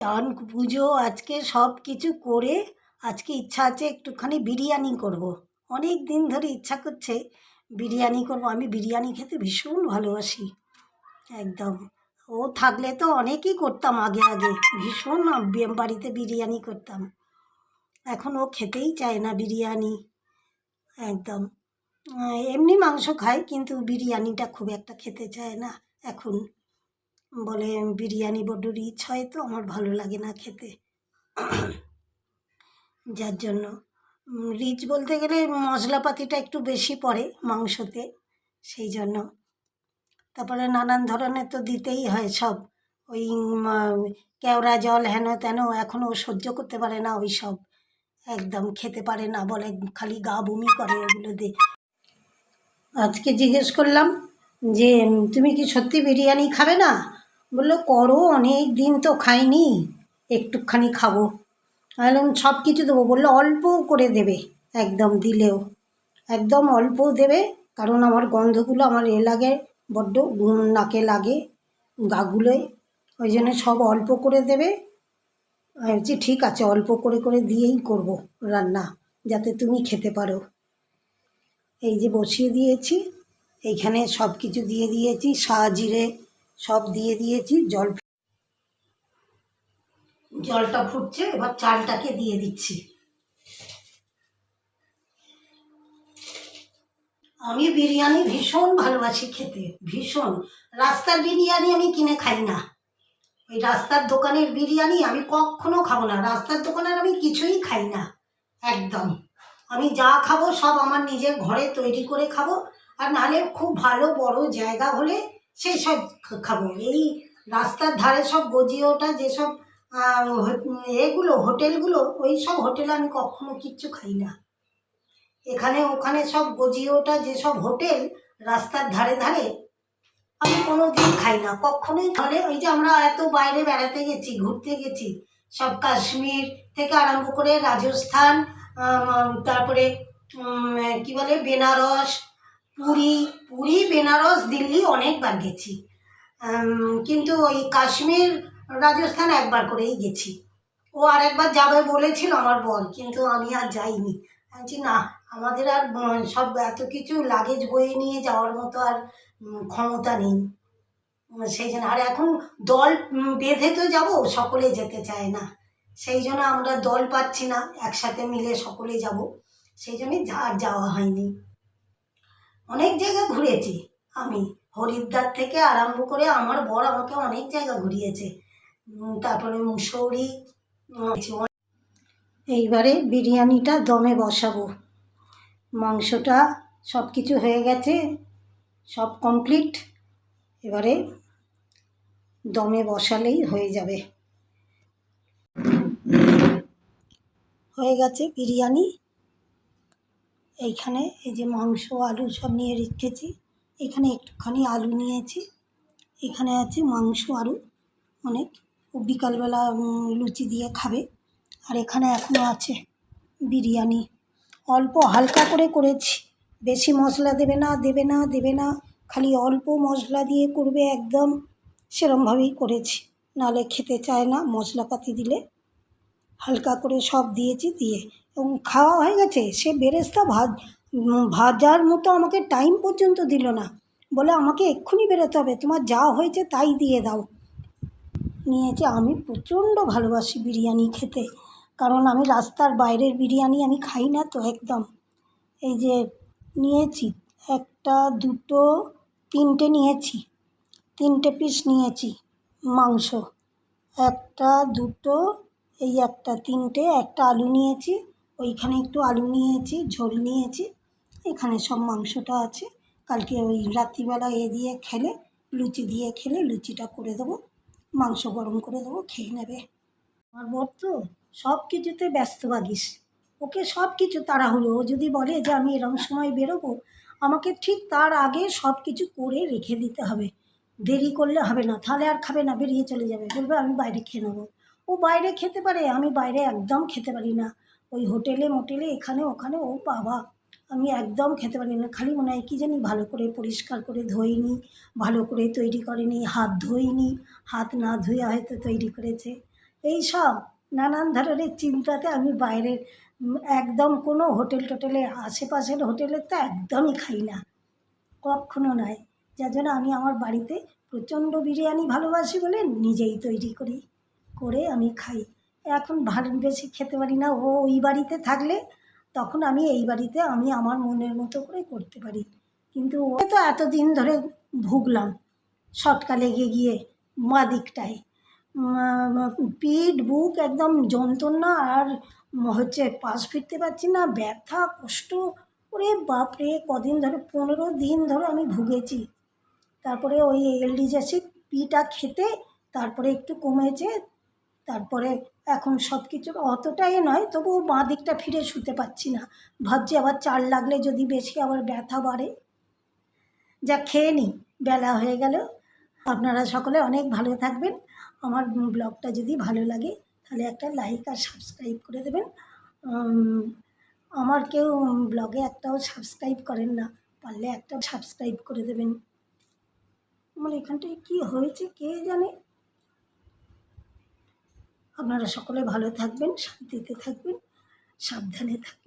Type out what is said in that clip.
চান পুজো আজকে সব কিছু করে আজকে ইচ্ছা আছে একটুখানি বিরিয়ানি করব। অনেক দিন ধরে ইচ্ছা করছে বিরিয়ানি করব। আমি বিরিয়ানি খেতে ভীষণ ভালোবাসি একদম। ও থাকলে তো অনেকই করতাম আগে আগে, ভীষণ বাড়িতে বিরিয়ানি করতাম। এখন ও খেতেই চায় না বিরিয়ানি একদম। এমনি মাংস খায় কিন্তু বিরিয়ানিটা খুব একটা খেতে চায় না এখন। বলে বিরিয়ানি বড্ড রিচ হয়, তো আমার ভালো লাগে না খেতে। যার জন্য রিচ বলতে গেলে মশলাপাতিটা একটু বেশি পড়ে মাংসতে, সেই জন্য। তারপরে নানান ধরনের তো দিতেই হয় সব, ওই কেওড়া জল হেন তেন, এখনও সহ্য করতে পারে না ওই সব, একদম খেতে পারে না, বলে খালি গা বমি করে ওগুলো দিয়ে। আজকে জিজ্ঞেস করলাম যে তুমি কি সত্যি বিরিয়ানি খাবে না? বললো করো, অনেক দিন তো খাইনি, একটুখানি খাবো। বললাম সব কিছু দেবো, বললো অল্প করে দেবে, একদম দিলেও একদম অল্প দেবে, কারণ আমার গন্ধগুলো আমার লাগে, বড্ড নাকে লাগে গাগুলোয়, ওই জন্য সব অল্প করে দেবে। আমি বলছি ঠিক আছে, অল্প করে করে দিয়েই করব রান্না, যাতে তুমি খেতে পারো। এই যে বসিয়ে দিয়েছি, এইখানে সব কিছু দিয়ে দিয়েছি, জিরে সব দিয়ে দিয়েছি, জলটা ফুটছে, এবার চালটাকে দিয়ে দিচ্ছি। আমি বিরিয়ানি ভীষণ ভালোবাসি খেতে, ভীষণ। রাস্তার বিরিয়ানি আমি কিনে খাই না, ওই রাস্তার দোকানের বিরিয়ানি আমি কখনো খাবো না। রাস্তার দোকানের আমি কিছুই খাই না একদম। আমি যা খাবো সব আমার নিজের ঘরে তৈরি করে খাবো, আর নাহলে খুব ভালো বড় জায়গা হলে সেই সব খাবো। এই রাস্তার ধারে সব গজিয়ে ওঠা যেসব এগুলো হোটেলগুলো, ওই সব হোটেলে আমি কখনো কিচ্ছু খাই না। এখানে ওখানে সব গজিয়ে ওঠা যেসব হোটেল রাস্তার ধারে ধারে, আমি কোনো দিন খাই না কখনোই। তাহলে ওই যে আমরা এত বাইরে বেড়াতে গেছি, ঘুরতে গেছি, সব কাশ্মীর থেকে আরম্ভ করে রাজস্থান, তারপরে কি বলে বেনারস, পুরী, বেনারস, দিল্লি অনেকবার গেছি, কিন্তু ওই কাশ্মীর রাজস্থান একবার করেই গেছি। ও আরেকবার যাবে বলেছিল আমার বর, কিন্তু আমি আর যাইনি। বলছি না, আমাদের আর সব এত কিছু লাগেজ বয়ে নিয়ে যাওয়ার মতো আর ক্ষমতা নেই, সেই জন্য। আর এখন দল বেঁধে তো যাব, সকলে যেতে চায় না, সেই জন্য আমরা দল পাচ্ছি না একসাথে মিলে সকলে যাব, সেই জন্যই আর যাওয়া হয়নি। অনেক জায়গা ঘুরেছি আমি, হরিদ্বার থেকে আরম্ভ করে আমার বর আমাকে অনেক জায়গা ঘুরিয়েছে, তারপরে মুসৌরি। এইবারে বিরিয়ানিটা দমে বসাবো। মাংসটা সব কিছু হয়ে গেছে, সব কমপ্লিট, এবারে দমে বসালেই হয়ে যাবে। হয়ে গেছে বিরিয়ানি। এইখানে এই যে মাংস আলু সব নিয়ে রেখেছি, এখানে একটুখানি আলু নিয়েছি, এখানে আছে মাংস আলু অনেক, ও বিকালবেলা লুচি দিয়ে খাবে। আর এখানে এখনও আছে বিরিয়ানি, অল্প হালকা করে করেছি, বেশি মশলা দেবে না, দেবে না, দেবে না, খালি অল্প মশলা দিয়ে করবে একদম, সেরমভাবেই করেছি, নাহলে খেতে চায় না মশলাপাতি দিলে। হালকা করে সব দিয়েছি, দিয়ে এবং খাওয়া হয়ে গেছে। সে বেরেস্তা ভাজার মতো আমাকে টাইম পর্যন্ত দিল না, বলে আমাকে এক্ষুনি বেরোতে হবে, তোমার যা হয়েছে তাই দিয়ে দাও। নিয়েছে। আমি প্রচণ্ড ভালোবাসি বিরিয়ানি খেতে, কারণ আমি রাস্তার বাইরের বিরিয়ানি আমি খাই না তো একদম। এই যে নিয়েছি, একটা দুটো তিনটে নিয়েছি, তিনটে পিস নিয়েছি মাংস, একটা দুটো, এই একটা তিনটে, একটা আলু নিয়েছি, ওইখানে একটু আলু নিয়েছি, ঝোল নিয়েছি, এখানে সব মাংসটা আছে। কালকে ওই রাত্রিবেলা দিয়ে খেলে, লুচি দিয়ে খেলে, লুচিটা করে দেবো, মাংস গরম করে দেবো, খেয়ে নেবে। আমার বর তো সব কিছুতে ব্যস্ত ভাগিস, ওকে সব কিছু তাড়াহুড়ো। ও যদি বলে যে আমি এরকম সময় বেরোবো, আমাকে ঠিক তার আগে সব কিছু করে রেখে দিতে হবে, দেরি করলে হবে না, তাহলে আর খাবে না, বেরিয়ে চলে যাবে, বলবে আমি বাইরে খেয়ে নেবো। ও বাইরে খেতে পারে, আমি বাইরে একদম খেতে পারি না, ওই হোটেলে মোটেলে এখানে ওখানে, ও বাবা, আমি একদম খেতে পারি না। খালি মনে হয় কী জানি ভালো করে পরিষ্কার করে ধোয়নি, ভালো করে তৈরি করেনি, হাত ধোয়নি, হাত না ধুয়ে হয়তো তৈরি করেছে, এই সব নানান ধরনের চিন্তাতে আমি বাইরের একদম কোনো হোটেল টোটেলে, আশেপাশের হোটেলে তো একদমই খাই না, কক্ষনো নয়। যার জন্য আমি আমার বাড়িতে প্রচণ্ড বিরিয়ানি ভালোবাসি বলে নিজেই তৈরি করি, করে আমি খাই। এখন ভালো বেশি খেতে পারি না, ও ওই বাড়িতে থাকলে তখন আমি এই বাড়িতে আমি আমার মনের মতো করে করতে পারি। কিন্তু ও তো এতদিন ধরে ভুগলাম শটকা লেগে গিয়ে মা দিকটায়, পিঠ বুক একদম যন্ত্রণা, আর হচ্ছে পাশ ফিরতে পারছি না, ব্যথা কষ্ট। ওরে বাপরে, কদিন ধরে 15 দিন ধরে আমি ভুগেছি। তারপরে ওই এলডিজেসিড পিটা খেতে তারপরে একটু কমেছে। তারপরে এখন সব কিছুর অতটাই নয়, তবুও বাঁ দিকটা ফিরে শুতে পারছি না, ভাবছি আবার চার লাগলে যদি বেশি আবার ব্যথা বাড়ে। যা খেয়ে নিই, বেলা হয়ে গেল। আপনারা সকলে অনেক ভালো থাকবেন। আমার ব্লগটা যদি ভালো লাগে তাহলে একটা লাইক আর সাবস্ক্রাইব করে দেবেন। আমার কেউ ব্লগে একটাও সাবস্ক্রাইব করেন না, পারলে একটা সাবস্ক্রাইব করে দেবেন। আমার এখানটায় কী হয়েছে কে জানে। আপনারা সকলে ভালো থাকবেন, শান্তিতে থাকবেন, সাবধানে থাকবেন।